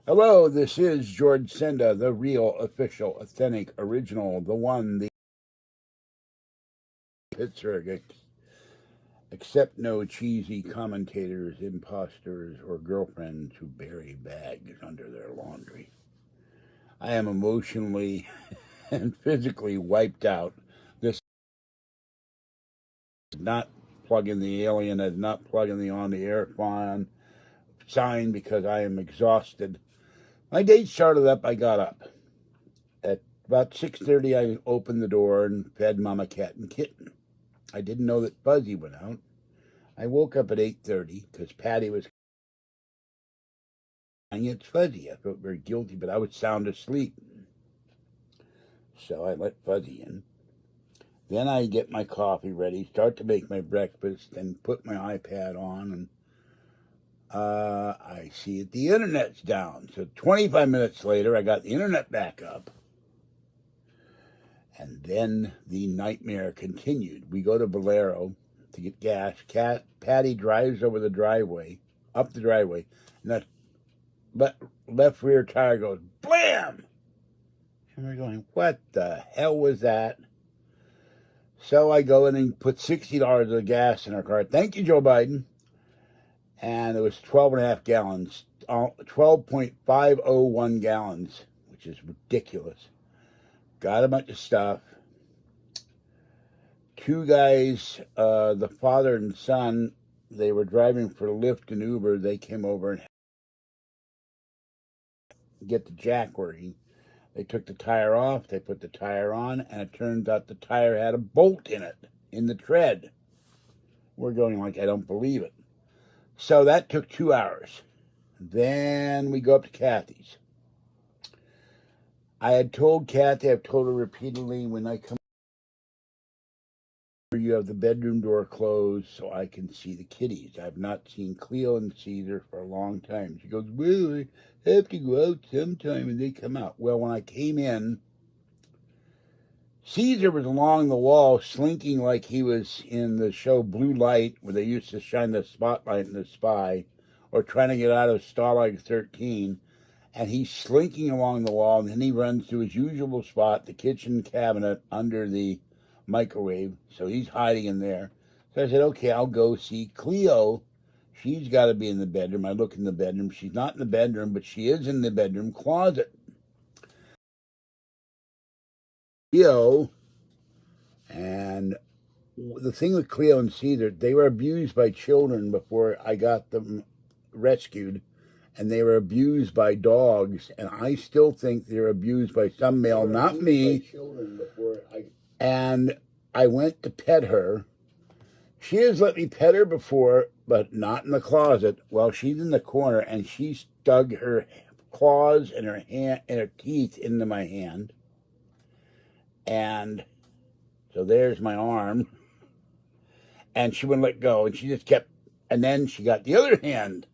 Hello, this is George Senda, the real, official, authentic, original, the one, the Pittsburgh. Accept no cheesy commentators, imposters, or girlfriends who bury bags under their laundry. I am emotionally and physically wiped out. This is not plugging the alien, is not plugging the on the air sign because I am exhausted. My day started up, I got up. At about 6:30, I opened the door and fed Mama Cat and Kitten. I didn't know that Fuzzy went out. I woke up at 8:30 because Patty was crying. It's Fuzzy. I felt very guilty, but I was sound asleep. So I let Fuzzy in. Then I get my coffee ready, start to make my breakfast, and put my iPad on, and I see that the internet's down. So 25 minutes later, I got the internet back up. And then the nightmare continued. We go to Valero to get gas. Patty drives over the driveway, up the driveway, and that left rear tire goes blam! And we're going, what the hell was that? So I go in and put $60 of gas in our car. Thank you, Joe Biden. And it was 12 and a half gallons, 12.501 gallons, which is ridiculous. Got a bunch of stuff. Two guys, the father and son, they were driving for Lyft and Uber. They came over and get the jack working. They took the tire off, they put the tire on, and it turns out the tire had a bolt in it, in the tread. We're going like, I don't believe it. So that took 2 hours. Then we go up to Kathy's. I had told Kathy, I've told her repeatedly, when I come, you have the bedroom door closed so I can see the kitties. I've not seen Cleo and Caesar for a long time. She goes, well, I have to go out sometime and they come out. Well, when I came in, Caesar was along the wall slinking like he was in the show Blue Light, where they used to shine the spotlight in the spy, or trying to get out of Stalag 13. And he's slinking along the wall, and then he runs to his usual spot, the kitchen cabinet under the microwave. So he's hiding in there. So I said, okay, I'll go see Cleo. She's got to be in the bedroom. I look in the bedroom. She's not in the bedroom, but she is in the bedroom closet. Cleo, and the thing with Cleo and Caesar, they were abused by children before I got them rescued. And they were abused by dogs, and I still think they're abused by some male, not me. And I went to pet her. She has let me pet her before, but not in the closet. Well, she's in the corner, and she stuck her claws and her hand and her teeth into my hand. And so there's my arm. And she wouldn't let go, and she just kept, and then she got the other hand.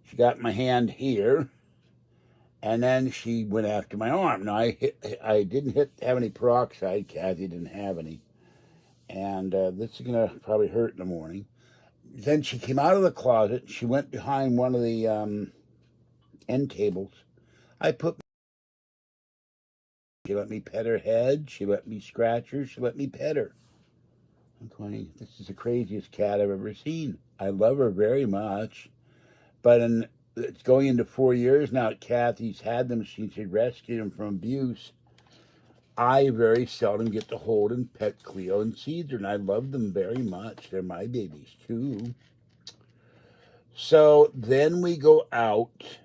She got my hand here, and then she went after my arm. Now, I didn't have any peroxide. Kathy didn't have any. And this is going to probably hurt in the morning. Then she came out of the closet. She went behind one of the end tables. She let me pet her head. She let me scratch her. She let me pet her. I'm going, this is the craziest cat I've ever seen. I love her very much. But it's going into 4 years now that Kathy's had them since she rescued them from abuse. I very seldom get to hold and pet Cleo and Caesar, and I love them very much. They're my babies, too. So then we go out.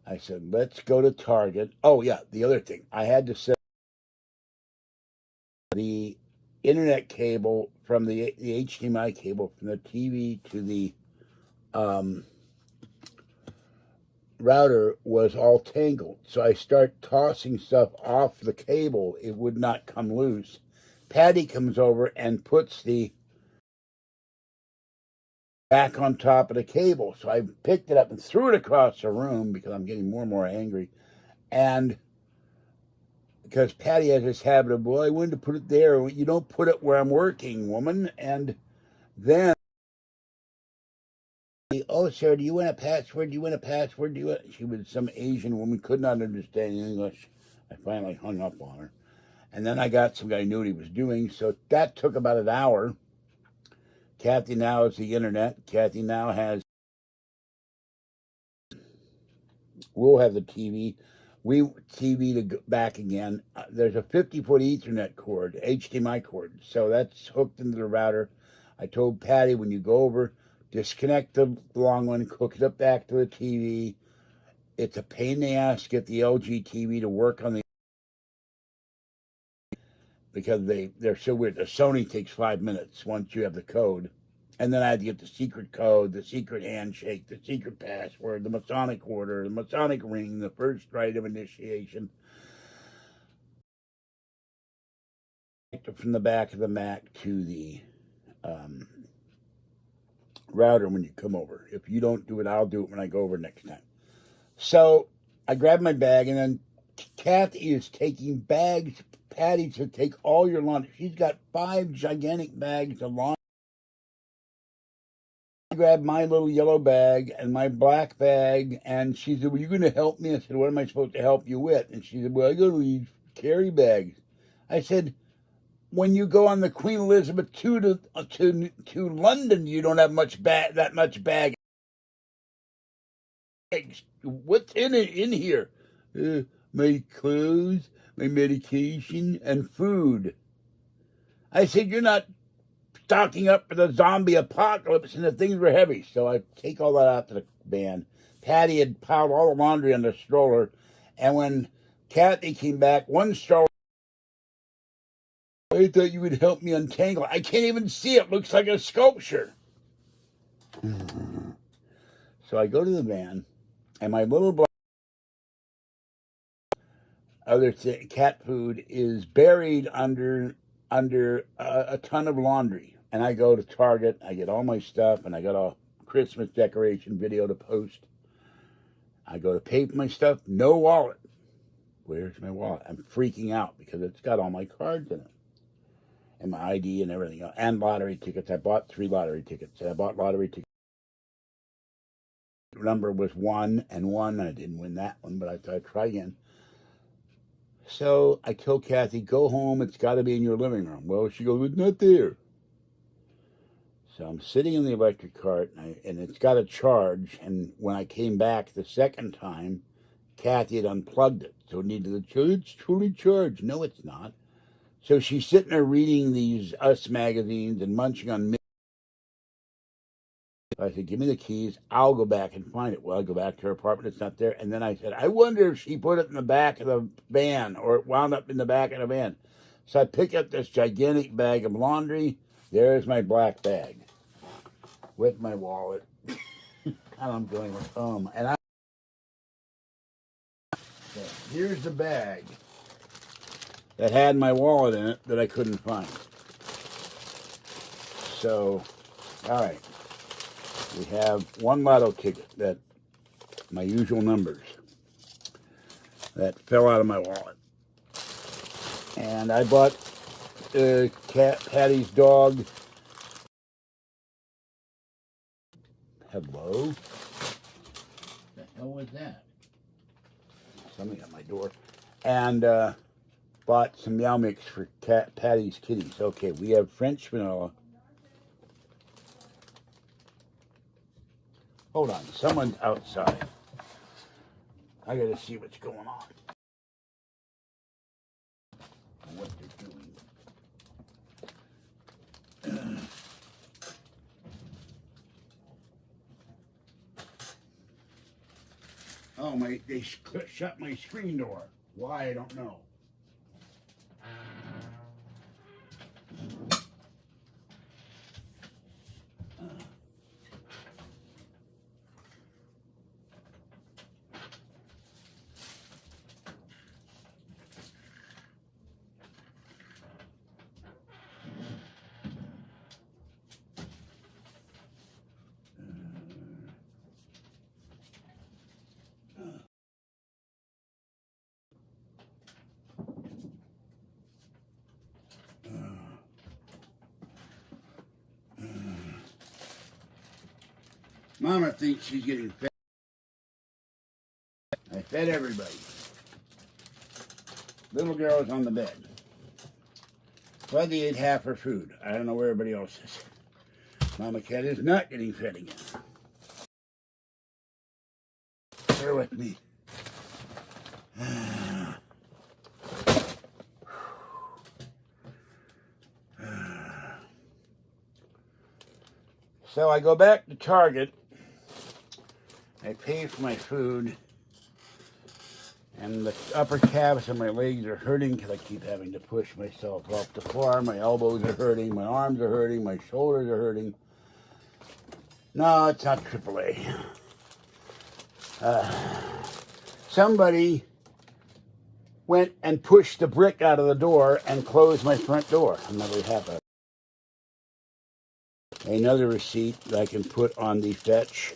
I said, let's go to Target. Oh, yeah, the other thing. I had to set the internet cable from the HDMI cable from the TV to the router was all tangled. So I start tossing stuff off the cable. It would not come loose. Patty comes over and puts the back on top of the cable. So I picked it up and threw it across the room because I'm getting more and more angry. And because Patty has this habit of, well, I wanted to put it there. You don't put it where I'm working, woman. And then, oh, hello, sir, do you want a password? Do you want a password? Do you want... She was some Asian woman, could not understand English. I finally hung up on her. And then I got some guy who knew what he was doing, so that took about an hour. Kathy now has the internet. Kathy now has... We'll have the TV. TV to go back again. There's a 50-foot Ethernet cord, HDMI cord, so that's hooked into the router. I told Patty, when you go over, disconnect the long one, hook it up back to the TV. It's a pain in the ass to get the LG TV to work on the... because they're so weird. The Sony takes 5 minutes once you have the code. And then I had to get the secret code, the secret handshake, the secret password, the Masonic order, the Masonic ring, the first rite of initiation. From the back of the Mac to the router when you come over. If you don't do it, I'll do it when I go over next time. So I grabbed my bag, and then Kathy is taking bags. Patty to take all your laundry. She's got 5 gigantic bags of laundry. I grabbed my little yellow bag and my black bag, and she said, well, you're going to help me? I said, what am I supposed to help you with? And she said, well, I got to these carry bags. I said, when you go on the Queen Elizabeth II to London, you don't have that much bag. What's in here? My clothes, my medication, and food. I said, you're not stocking up for the zombie apocalypse, and the things were heavy. So I take all that out to the van. Patty had piled all the laundry on the stroller, and when Kathy came back, one stroller, I thought you would help me untangle it. I can't even see it. Looks like a sculpture. So I go to the van, and my little black cat food is buried under a ton of laundry. And I go to Target, I get all my stuff, and I got a Christmas decoration video to post. I go to pay for my stuff, no wallet. Where's my wallet? I'm freaking out because it's got all my cards in it. And my ID and everything else. And lottery tickets. I bought 3 lottery tickets. I bought lottery tickets. The number was 1 and 1. I didn't win that one, but I thought I'd try again. So I told Kathy, go home. It's got to be in your living room. Well, she goes, it's not there. So I'm sitting in the electric cart, and it's got a charge. And when I came back the second time, Kathy had unplugged it. So it needed the charge. It's fully charged. No, it's not. So she's sitting there reading these Us magazines and munching on... I said, give me the keys. I'll go back and find it. Well, I go back to her apartment. It's not there. And then I said, I wonder if she put it in the back of the van or it wound up in the back of the van. So I pick up this gigantic bag of laundry. There's my black bag with my wallet. And I'm going, and so here's the bag that had my wallet in it that I couldn't find. So, all right. We have 1 lotto ticket, that my usual numbers, that fell out of my wallet. And I bought Patty's dog. Hello? What the hell was that? Something at my door. And bought some Meow Mix for Patty's kitties. Okay, we have French vanilla. Hold on, someone's outside. I gotta see what's going on. And what they're doing. Oh, they shut my screen door. Why, I don't know. Mama thinks she's getting fed. I fed everybody. Little girl's on the bed. Fuzzy ate half her food. I don't know where everybody else is. Mama cat is not getting fed again. Bear with me. So I go back to Target. I pay for my food. And the upper calves of my legs are hurting because I keep having to push myself off the floor. My elbows are hurting. My arms are hurting. My shoulders are hurting. No, it's not AAA. Somebody went and pushed the brick out of the door and closed my front door. I'm not really happy. Another receipt that I can put on the fetch.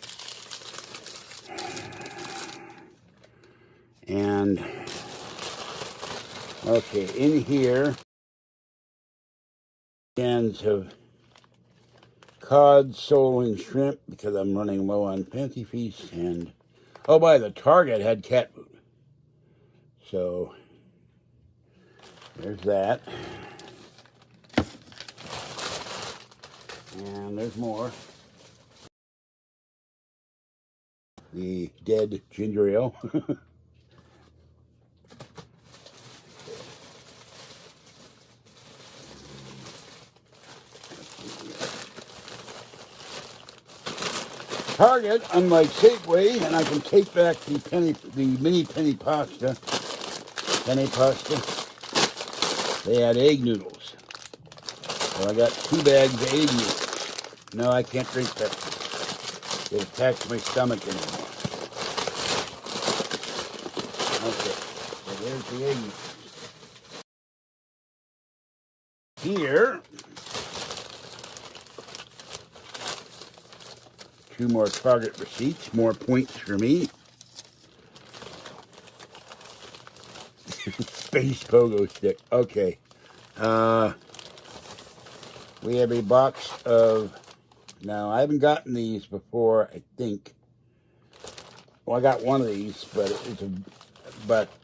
And, okay, in here, cans of cod, sole, and shrimp because I'm running low on Fancy Feast. And, oh, by the Target had cat food. So, there's that. And there's more. The dead ginger ale. Target, unlike Safeway, and I can take back the mini penny pasta. They had egg noodles. So I got 2 bags of egg noodles. No, I can't drink Pepsi. It attacks my stomach anymore. Okay, so there's the egg noodles. Here, 2 more Target receipts, more points for me. Space pogo stick. Okay. We have a box of, now I haven't gotten these before, I think. Well, I got one of these, but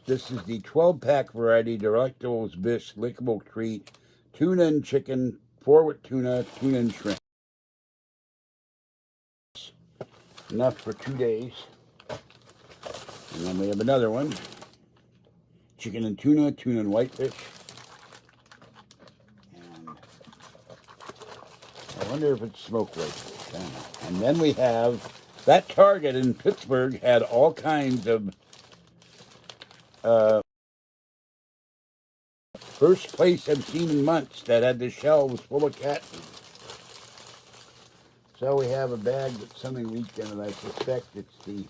this is the 12-pack variety Delectables Bish lickable treat, tuna and chicken, 4 with tuna and shrimp. Enough for 2 days. And then we have another one. Chicken and tuna and whitefish. And I wonder if it's smoked whitefish. I don't know. And then we have, that Target in Pittsburgh had all kinds of first place I've seen in months that had the shelves full of cat food. So we have a bag that's something leaked in it. I suspect it's the,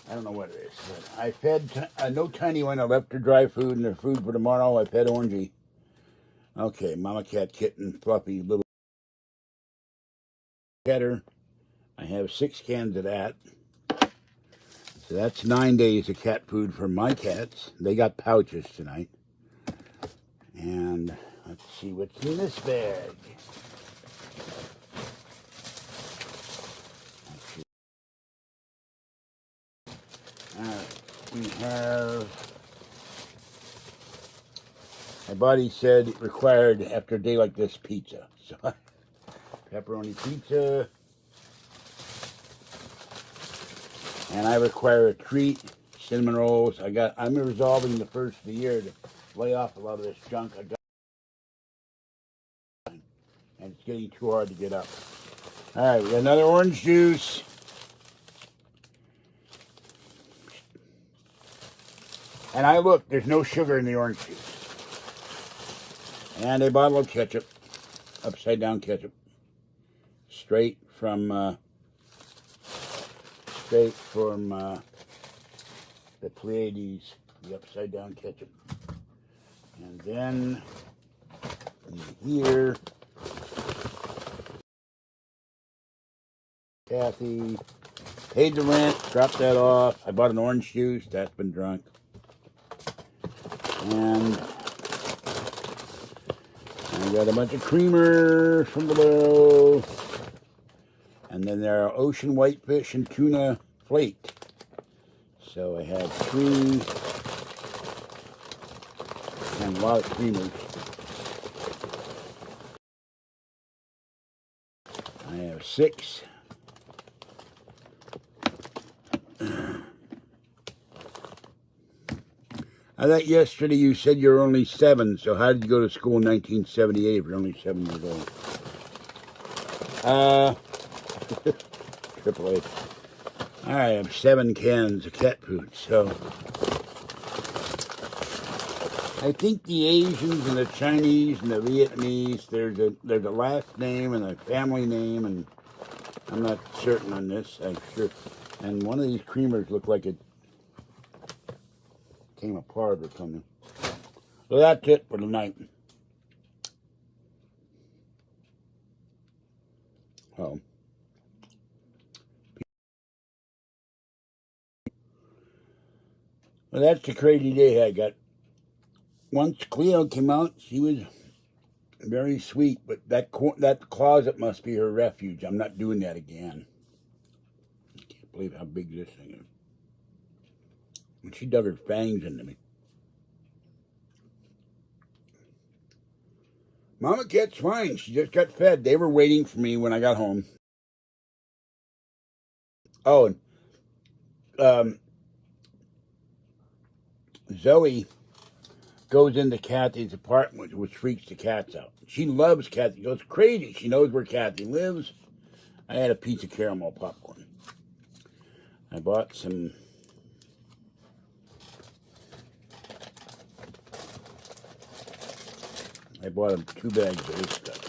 I don't know what it is. But I fed no tiny one. I left her dry food and her food for tomorrow. I fed Orangey. Okay, Mama Cat, Kitten, Fluffy, Little Cheddar. I have 6 cans of that. So that's 9 days of cat food for my cats. They got pouches tonight. And let's see what's in this bag. We have, my body said it required, after a day like this, pizza. So, pepperoni pizza. And I require a treat, cinnamon rolls. I'm resolving the first of the year to lay off a lot of this junk I got. And it's getting too hard to get up. All right, we got another orange juice. And I look, there's no sugar in the orange juice. And a bottle of ketchup, upside down ketchup. Straight from the Pleiades, the upside down ketchup. And then in here, Kathy paid the rent, dropped that off. I bought an orange juice, that's been drunk. And I got a bunch of creamer from below. And then there are ocean whitefish and tuna flaked. So I have 3 and a lot of creamers. I have 6. I thought yesterday you said you're only 7, so how did you go to school in 1978 if you're only 7 years old? Triple H. I have 7 cans of cat food, so I think the Asians and the Chinese and the Vietnamese, there's a last name and a family name, and I'm not certain on this, I'm sure. And one of these creamers looked like it came apart or something. So that's it for tonight. Oh. Well, that's the crazy day I got. Once Cleo came out, she was very sweet, but that closet must be her refuge. I'm not doing that again. I can't believe how big this thing is. And she dug her fangs into me. Mama Cat's fine. She just got fed. They were waiting for me when I got home. Oh, and Zoe goes into Kathy's apartment, which freaks the cats out. She loves Kathy. Goes crazy. She knows where Kathy lives. I had a piece of caramel popcorn. I bought some. I bought 2 bags of this stuff.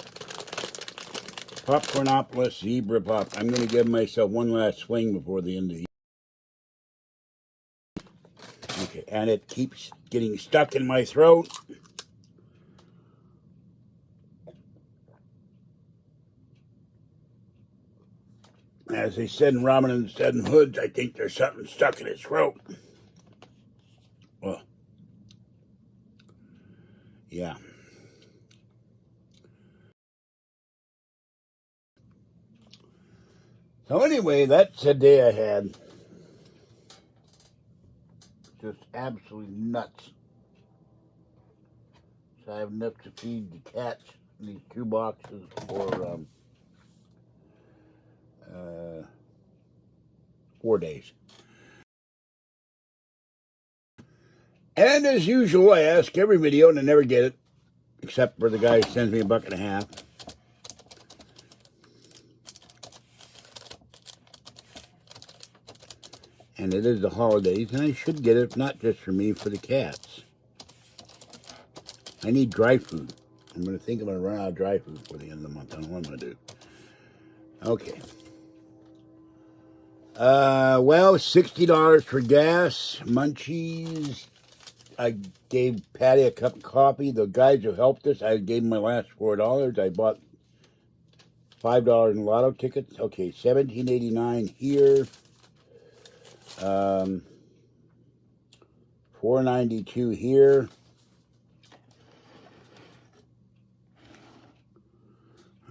Popcornopolis Zebra Pop. I'm going to give myself one last swing before the end of the year. Okay, and it keeps getting stuck in my throat. As they said in Robin and the Seven Hoods, I think there's something stuck in his throat. Well, yeah. So anyway, that's a day I had. Just absolutely nuts. So I have enough to feed the cats in these 2 boxes for 4 days. And as usual, I ask every video and I never get it, except for the guy who sends me $1.50. And it is the holidays, and I should get it, not just for me, for the cats. I need dry food. I'm going to run out of dry food for the end of the month. I don't know what I'm going to do. Okay. Well, $60 for gas, munchies. I gave Patty a cup of coffee. The guys who helped us, I gave them my last $4. I bought $5 in lotto tickets. Okay, $17.89 here. $4.92 here.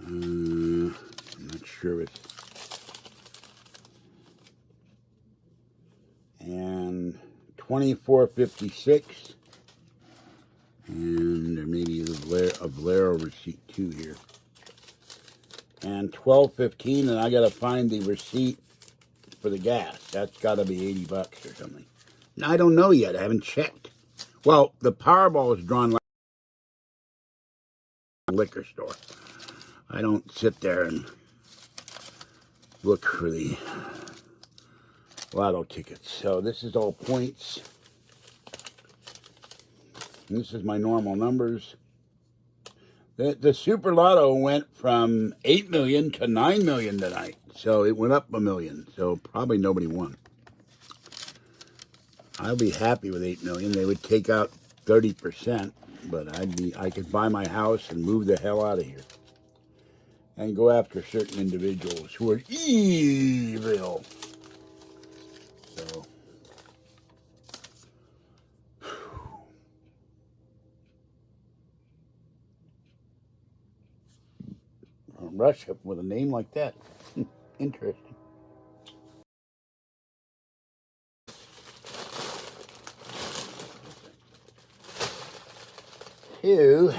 I'm not sure it's. And $24.56. And there may be a Valero receipt too here. And $12.15, and I gotta find the receipt for the gas. That's gotta be $80 or something. I don't know yet. I haven't checked. Well, the Powerball is drawn like a liquor store. I don't sit there and look for the lotto tickets. So this is all points. And this is my normal numbers. The Super Lotto went from 8 million to 9 million tonight. So it went up a million. So probably nobody won. I'll be happy with 8 million. They would take out 30%, but I could buy my house and move the hell out of here. And go after certain individuals who are evil. So Russia with a name like that. Interesting. Two.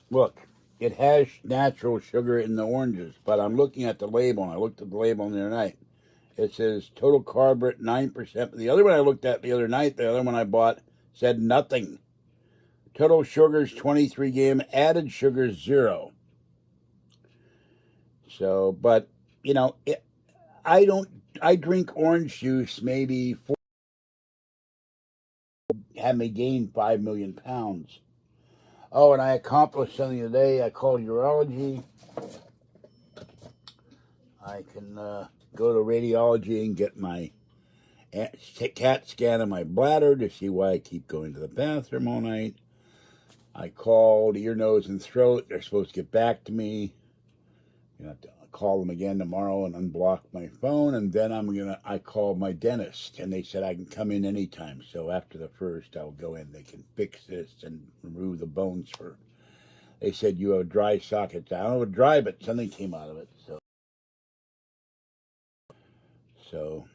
Look, it has natural sugar in the oranges, but I'm looking at the label, and I looked at the label the other night. It says total carb 9%. The other one I looked at the other night, the other one I bought, said nothing. Total sugars 23 gram, added sugars 0. So, but you know, I drink orange juice maybe had me gain 5 million pounds. Oh, and I accomplished something today. I called urology. I can go to radiology and get my CAT scan of my bladder to see why I keep going to the bathroom all night. I called ear, nose, and throat. They're supposed to get back to me. I'm gonna have to call them again tomorrow and unblock my phone, and then I called my dentist, and they said I can come in anytime. So after the first, I'll go in. They can fix this and remove the bones for. They said you have dry sockets. I don't know dry, but something came out of it. So,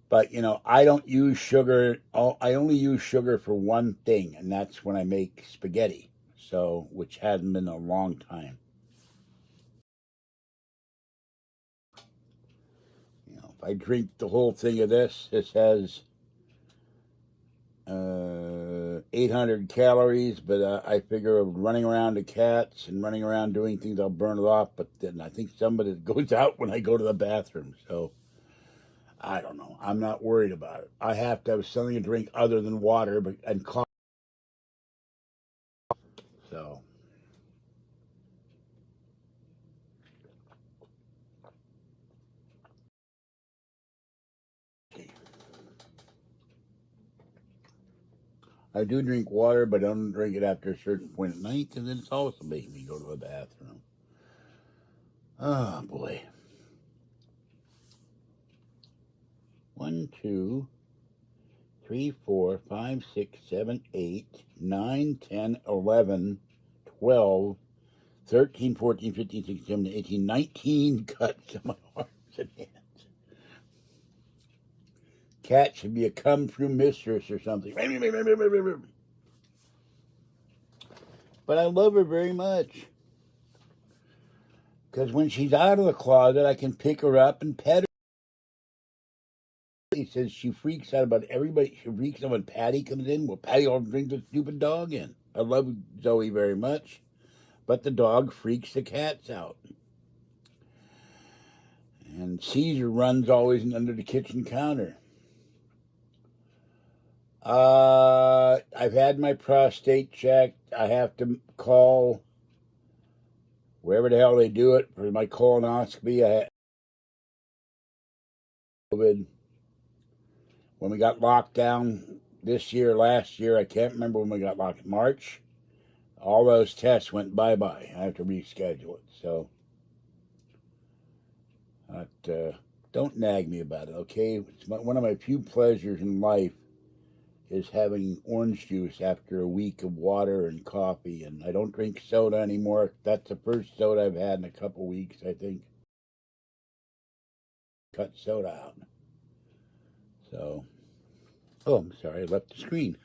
but you know, I don't use sugar. I only use sugar for one thing, and that's when I make spaghetti. So, which hadn't been a long time. You know, if I drink the whole thing of this has 800 calories, but I figure of running around to cats and running around doing things, I'll burn it off. But then I think some of it goes out when I go to the bathroom. So I don't know. I'm not worried about it. I have to have something to drink other than water, and coffee. So I do drink water, but I don't drink it after a certain point at night because it's also making me go to the bathroom. Oh boy. 1, 2, 3, 4, 5, 6, 7, 8, 9, 10, 11, 12, 13, 14, 15, 16, 17, 18, 19 cuts on my arms and hands. Cat should be a come through mistress or something. But I love her very much. Because when she's out of the closet, I can pick her up and pet her. He says she freaks out about everybody. She freaks out when Patty comes in. Well, Patty will bring the stupid dog in. I love Zoe very much, but the dog freaks the cats out. And Caesar runs always under the kitchen counter. I've had my prostate checked. I have to call wherever the hell they do it for my colonoscopy. I had COVID when we got locked down this year, last year. I can't remember when we got locked. March. All those tests went bye-bye. I have to reschedule it. So, don't nag me about it, okay? One of my few pleasures in life is having orange juice after a week of water and coffee, and I don't drink soda anymore. That's the first soda I've had in a couple weeks, I think. Cut soda out. So, oh, I'm sorry, I left the screen.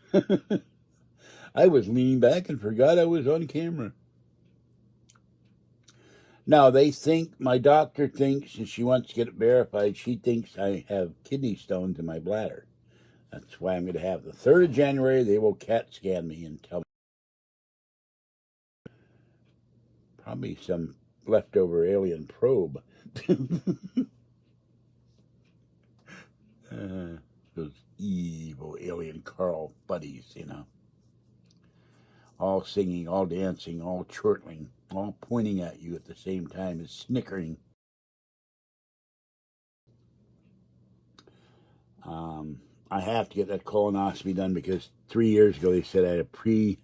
I was leaning back and forgot I was on camera. Now, my doctor thinks, and she wants to get it verified, she thinks I have kidney stones in my bladder. That's why I'm going to have the 3rd of January, they will CAT scan me and tell me. Probably some leftover alien probe. Those evil alien Carl buddies, you know. All singing, all dancing, all chortling, all pointing at you at the same time as snickering. I have to get that colonoscopy done because 3 years ago they said I had a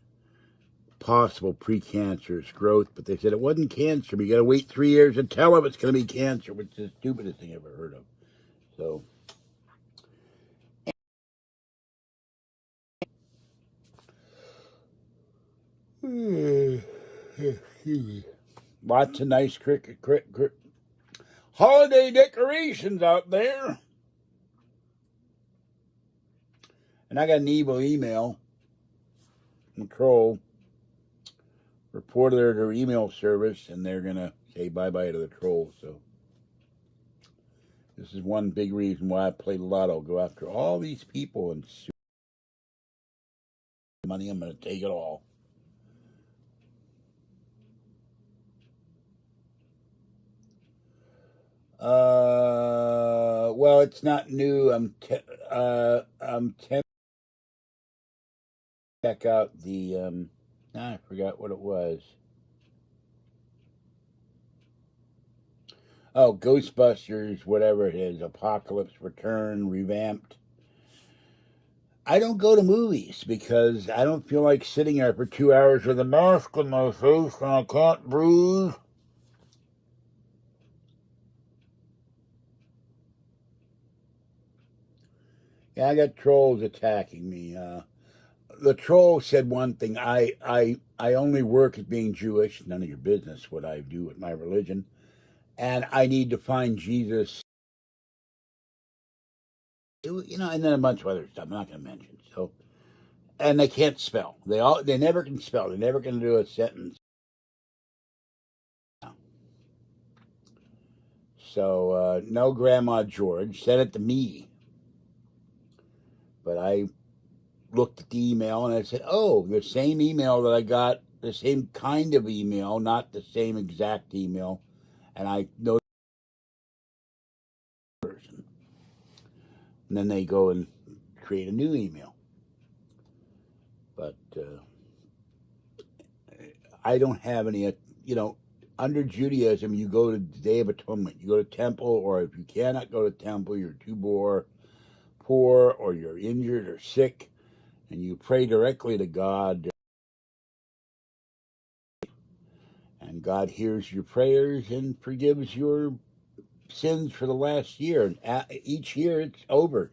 possible precancerous growth, but they said it wasn't cancer. But you got to wait 3 years and tell them it's going to be cancer, which is the stupidest thing I've ever heard of. So, Excuse me. Lots of nice holiday decorations out there. And I got an evil email from a troll. Reported their email service, and they're going to say bye-bye to the troll. So this is one big reason why I played Lotto. Go after all these people and sue money. I'm going to take it all. Well, it's not new. I'm tempted to check out the, I forgot what it was. Oh, Ghostbusters, whatever it is, Apocalypse Return, revamped. I don't go to movies because I don't feel like sitting there for 2 hours with a mask on my face and I can't breathe. Yeah, I got trolls attacking me. The troll said one thing. I only work at being Jewish. None of your business what I do with my religion. And I need to find Jesus. You know, and then a bunch of other stuff I'm not going to mention. So, and they can't spell. They never can spell. They're never going to do a sentence. So, no, Grandma George said it to me. But I looked at the email and I said, oh, the same email that I got, the same kind of email, not the same exact email. And I know the person. And then they go and create a new email. But I don't have any, under Judaism, you go to the Day of Atonement. You go to temple, or if you cannot go to temple, you're too poor, or you're injured or sick, and you pray directly to God. And God hears your prayers and forgives your sins for the last year. And each year it's over.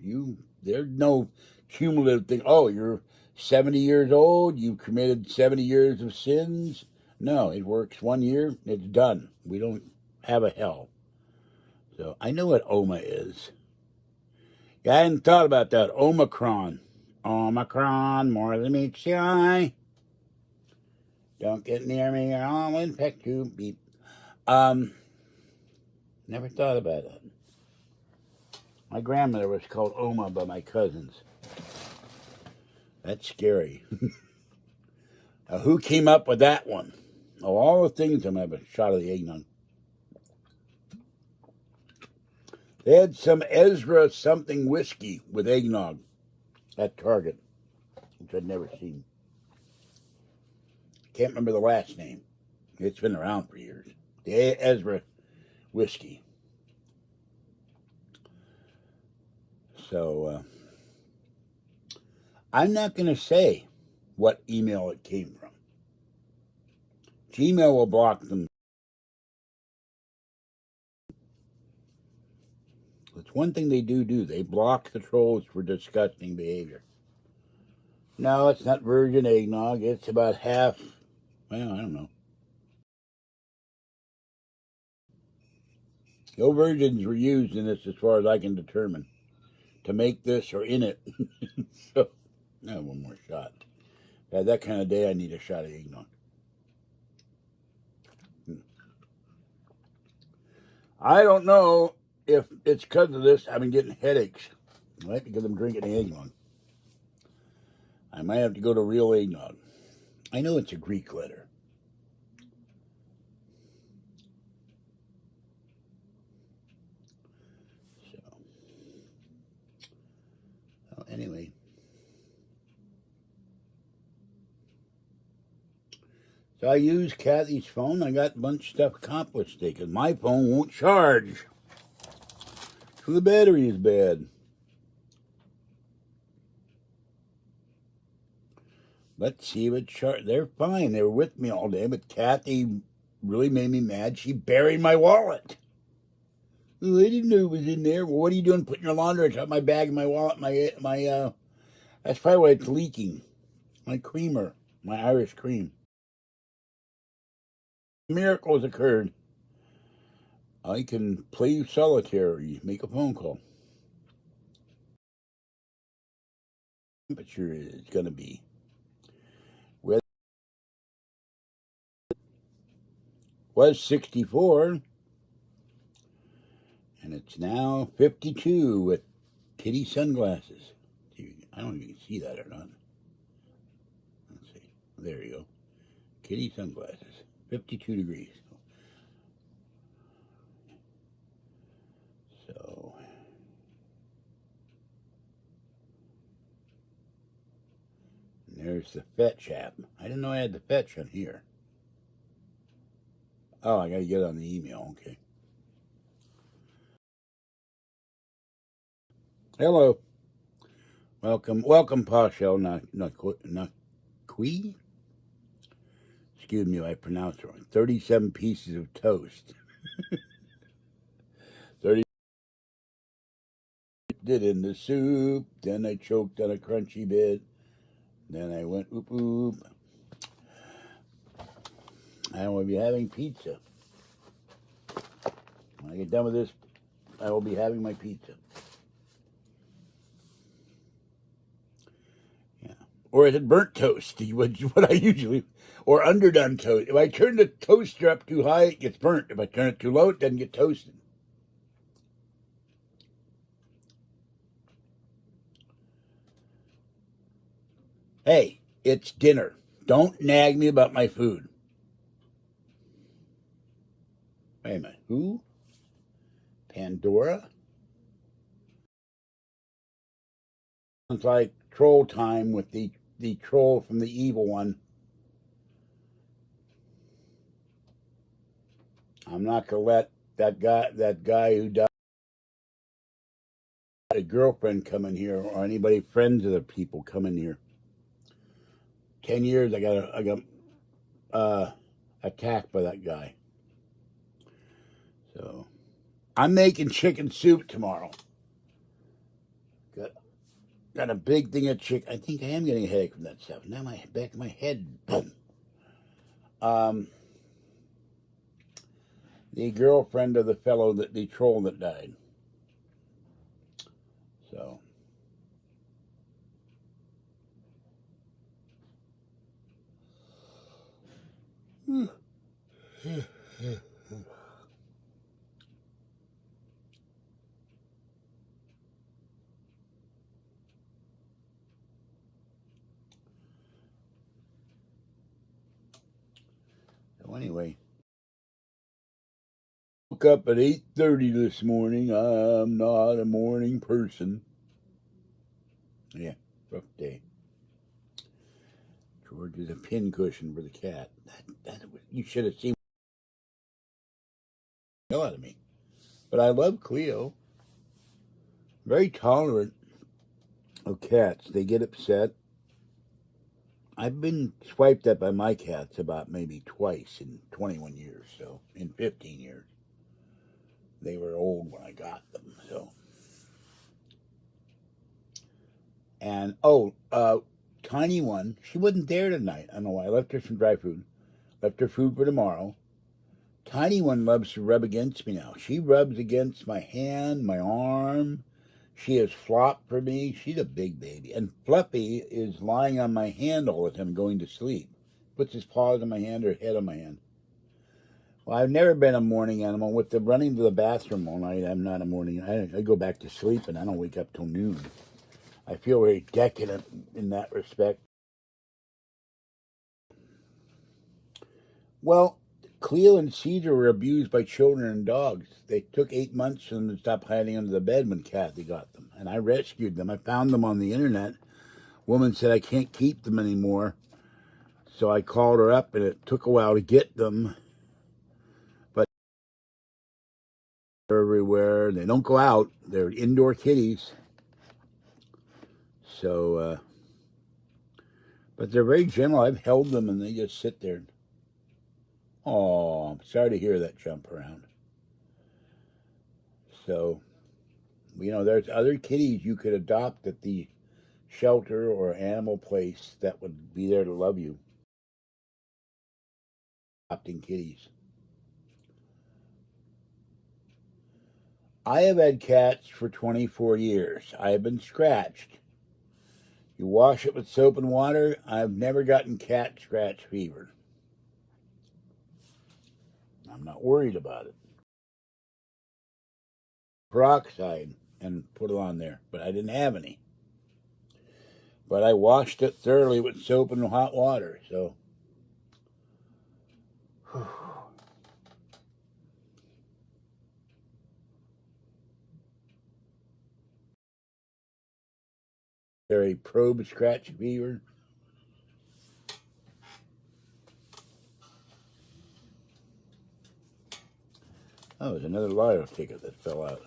There's no cumulative thing. Oh, you're 70 years old. You've committed 70 years of sins. No, it works 1 year. It's done. We don't have a hell. So I know what Oma is. Yeah, I hadn't thought about that. Omicron. Omicron, more than meets the eye. Don't get near me or I'll infect you. Beep. Never thought about it. My grandmother was called Oma by my cousins. That's scary. Now, who came up with that one? Of all the things, I'm going to have a shot of the eggnog. They had some Ezra something whiskey with eggnog at Target, which I'd never seen. Can't remember the last name. It's been around for years. The Ezra whiskey. So, I'm not going to say what email it came from. Gmail will block them. It's one thing they do. They block the trolls for disgusting behavior. No, it's not virgin eggnog. It's about half. Well, I don't know. No virgins were used in this as far as I can determine to make this or in it. So, I have one more shot. If I had that kind of day, I need a shot of eggnog. I don't know if it's because of this. I've been getting headaches. Right? Because I'm drinking eggnog. I might have to go to real eggnog. I know it's a Greek letter. Anyway. So I used Kathy's phone. I got a bunch of stuff accomplished because my phone won't charge. So the battery is bad. Let's see if it charges. They're fine. They were with me all day, but Kathy really made me mad. She buried my wallet. Oh, I didn't know it was in there. Well, what are you doing putting your laundry on top of my bag and my wallet? That's probably why it's leaking. My creamer, my Irish cream. Miracles occurred. I can play solitaire. You make a phone call. Temperature is going to be. Weather was 64, and it's now 52 with kitty sunglasses. I don't know if you can see that or not. Let's see. There you go. Kitty sunglasses. 52 degrees. So, there's the fetch app. I didn't know I had the fetch on here. Oh, I got to get on the email. Okay. Hello. Welcome, Pashel. Not Quee. Excuse me, if I pronounced it wrong. 37 pieces of toast. 30 did in the soup. Then I choked on a crunchy bit. Then I went oop oop. I will be having pizza. When I get done with this, I will be having my pizza. Yeah. Or is it burnt toast? What I usually, or underdone toast. If I turn the toaster up too high, it gets burnt. If I turn it too low, it doesn't get toasted. Hey, it's dinner. Don't nag me about my food. Wait a minute. Who? Pandora? Sounds like troll time with the troll from the evil one. I'm not gonna let that guy who died, a girlfriend, come in here, or anybody friends of the people come in here. 10 years I got attacked by that guy. So I'm making chicken soup tomorrow. Got a big thing of chicken. I think I am getting a headache from that stuff. Now my back of my head, boom. The girlfriend of the fellow the troll that died. So. So anyway, woke up at 8:30 this morning. I'm not a morning person. Yeah, rough day. George is a pincushion for the cat. You should have seen the hell out of me. But I love Cleo. Very tolerant of cats. They get upset. I've been swiped at by my cats about maybe twice in 21 years, so in 15 years. They were old when I got them, so. And Tiny One, she wasn't there tonight. I don't know why. I left her some dry food. Left her food for tomorrow. Tiny One loves to rub against me now. She rubs against my hand, my arm. She has flopped for me. She's a big baby. And Fluffy is lying on my hand all the time, going to sleep. Puts his paws on my hand or head on my hand. Well, I've never been a morning animal. With the running to the bathroom all night, I'm not a morning. I go back to sleep and I don't wake up till noon. I feel very decadent in that respect. Well, Cleo and Caesar were abused by children and dogs. They took 8 months for them to stop hiding under the bed when Kathy got them. And I rescued them. I found them on the internet. Woman said, I can't keep them anymore. So I called her up, and it took a while to get them. But they're everywhere. They don't go out. They're indoor kitties. So, but they're very gentle. I've held them, and they just sit there. Oh, I'm sorry to hear that jump around. So, there's other kitties you could adopt at the shelter or animal place that would be there to love you. Adopting kitties. I have had cats for 24 years. I have been scratched. You wash it with soap and water. I've never gotten cat scratch fever. I'm not worried about it. Peroxide and put it on there, but I didn't have any. But I washed it thoroughly with soap and hot water, so. There a probe scratch fever? Oh, there's another lotto ticket that fell out.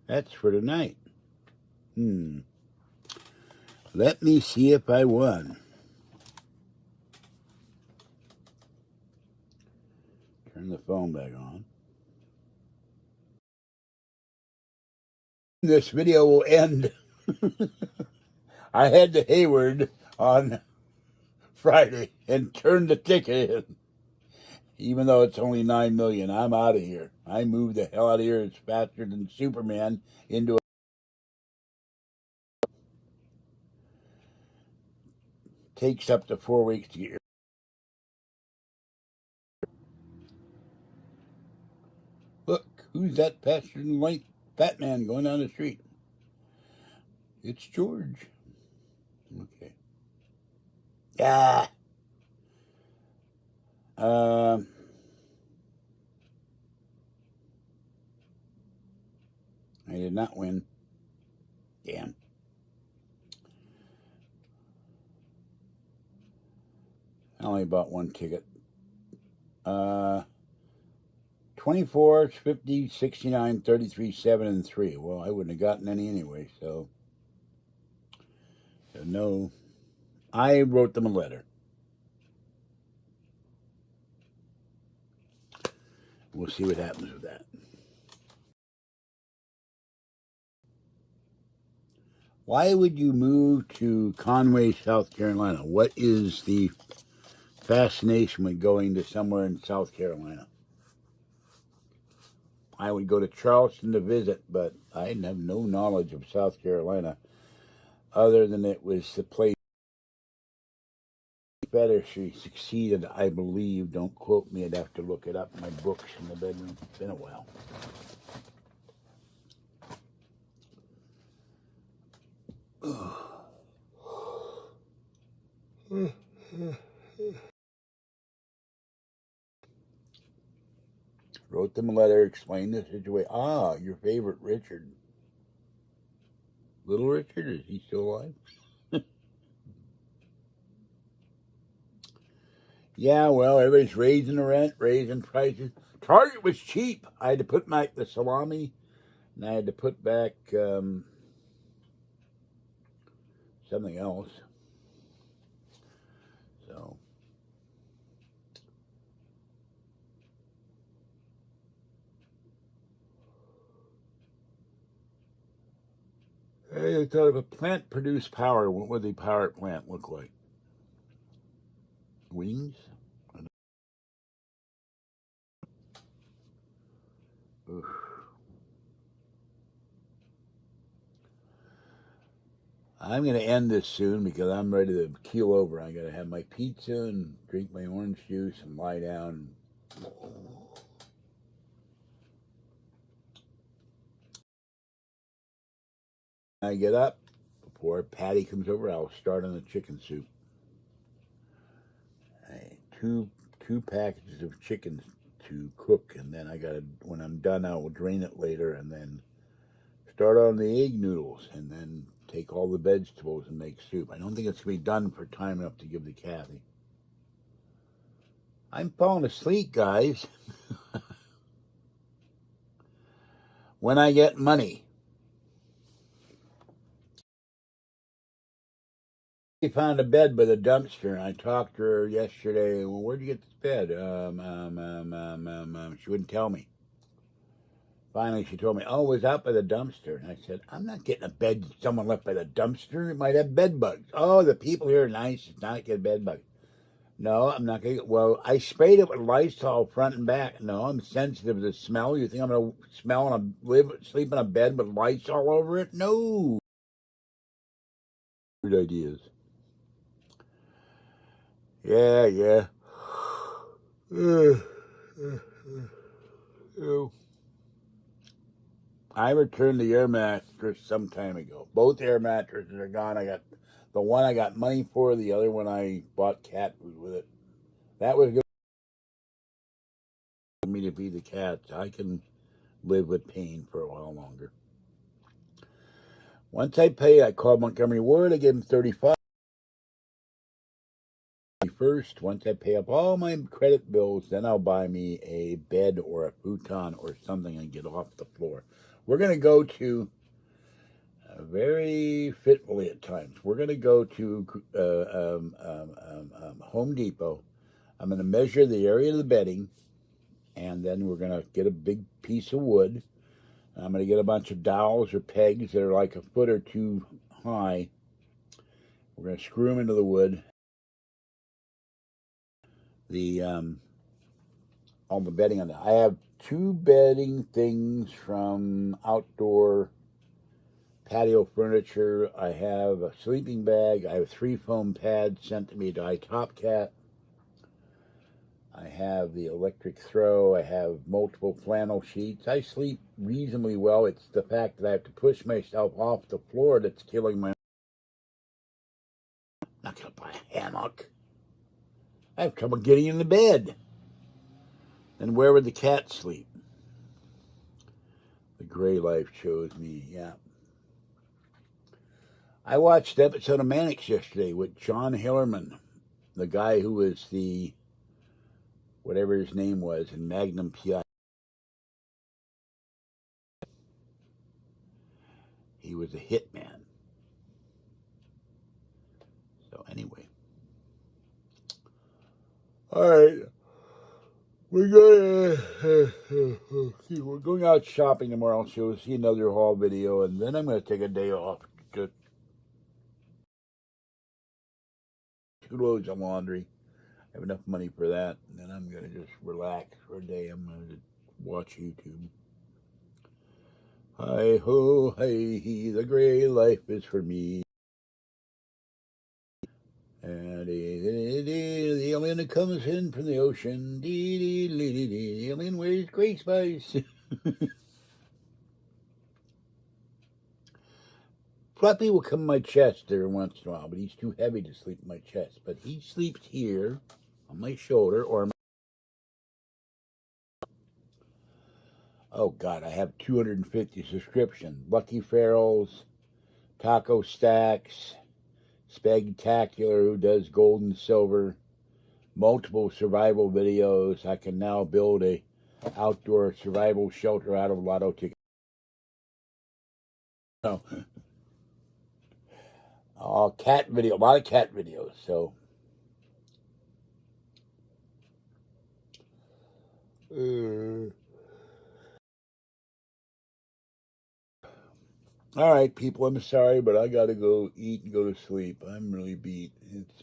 That's for tonight. Let me see if I won. Turn the phone back on. This video will end. I had to Hayward on Friday and turned the ticket in. Even though it's only 9 million, I'm out of here. I moved the hell out of here. It's faster than Superman into a... Takes up to 4 weeks to get your... Look, who's that faster than light fat man going down the street? It's George. Okay. Ah. I did not win. Damn. I only bought one ticket. 24, 50, 69, 33, 7, and 3. Well, I wouldn't have gotten any anyway, so no. I wrote them a letter. We'll see what happens with that. Why would you move to Conway, South Carolina? What is the fascination with going to somewhere in South Carolina? I would go to Charleston to visit, but I have no knowledge of South Carolina other than it was the place better. She succeeded, I believe. Don't quote me. I'd have to look it up in my books in the bedroom. It's been a while. Wrote them a letter, explained the situation. Ah, your favorite Richard. Little Richard, is he still alive? Yeah, well, everybody's raising the rent, raising prices. Target was cheap. I had to put back the salami, and I had to put back something else. So, hey, I thought if a plant produced power, what would the power plant look like? Wings? Oof. I'm going to end this soon because I'm ready to keel over. I got to have my pizza and drink my orange juice and lie down. I get up before Patty comes over. I'll start on the chicken soup. Two packages of chicken to cook, and then when I'm done, I will drain it later, and then start on the egg noodles, and then take all the vegetables and make soup. I don't think it's going to be done for time enough to give to Kathy. I'm falling asleep, guys. When I get money. She found a bed by the dumpster, and I talked to her yesterday. Well, where'd you get this bed? She wouldn't tell me. Finally, she told me, oh, it was out by the dumpster. And I said, I'm not getting a bed someone left by the dumpster. It might have bed bugs. Oh, the people here are nice. It's not get bed bugs. No, I'm not going to. Well, I sprayed it with Lysol front and back. No, I'm sensitive to the smell. You think I'm going to smell and sleep in a bed with Lysol over it? No. Good ideas. Yeah. I returned the air mattress some time ago. Both air mattresses are gone. I got the one I got money for. The other one I bought cat food with it. That was good for me to feed the cats. I can live with pain for a while longer. Once I pay, I called Montgomery Ward. I gave him $35 first. Once I pay up all my credit bills, then I'll buy me a bed or a futon or something and get off the floor. We're going to go to, very fitfully at times, we're going to go to Home Depot. I'm going to measure the area of the bedding, and then we're going to get a big piece of wood. I'm going to get a bunch of dowels or pegs that are like a foot or two high. We're going to screw them into the wood. All the bedding on that. I have 2 bedding things from Outdoor Patio Furniture. I have a sleeping bag. I have 3 foam pads sent to me by Top Cat. I have the electric throw. I have multiple flannel sheets. I sleep reasonably well. It's the fact that I have to push myself off the floor that's killing my... I'm not going to buy a hammock. I have trouble getting in the bed. And where would the cat sleep? The Gray Life chose me, yeah. I watched an episode of Mannix yesterday with John Hillerman, the guy who was the, whatever his name was, in Magnum P.I. He was a hitman. So anyway. All right. We're going out shopping tomorrow, so we'll see another haul video, and then I'm going to take a day off to 2 loads of laundry. I have enough money for that, and then I'm going to just relax for a day. I'm going to watch YouTube. Hi ho, hey, the gray life is for me. And the alien that comes in from the ocean, the alien wears gray spice. Fluffy will come in my chest every once in a while, but he's too heavy to sleep in my chest. But he sleeps here on my shoulder or my... Oh, God, I have 250 subscriptions. Lucky Ferals, Taco Stacks, Spectacular, who does gold and silver, multiple survival videos. I can now build a outdoor survival shelter out of lotto tickets. So, cat video, a lot of cat videos. So, all right, people, I'm sorry, but I gotta go eat and go to sleep. I'm really beat.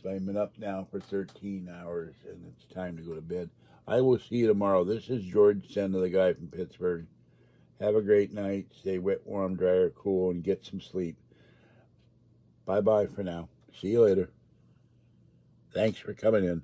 I've been up now for 13 hours, and it's time to go to bed. I will see you tomorrow. This is George Senda, the guy from Pittsburgh. Have a great night. Stay wet, warm, dry, or cool, and get some sleep. Bye-bye for now. See you later. Thanks for coming in.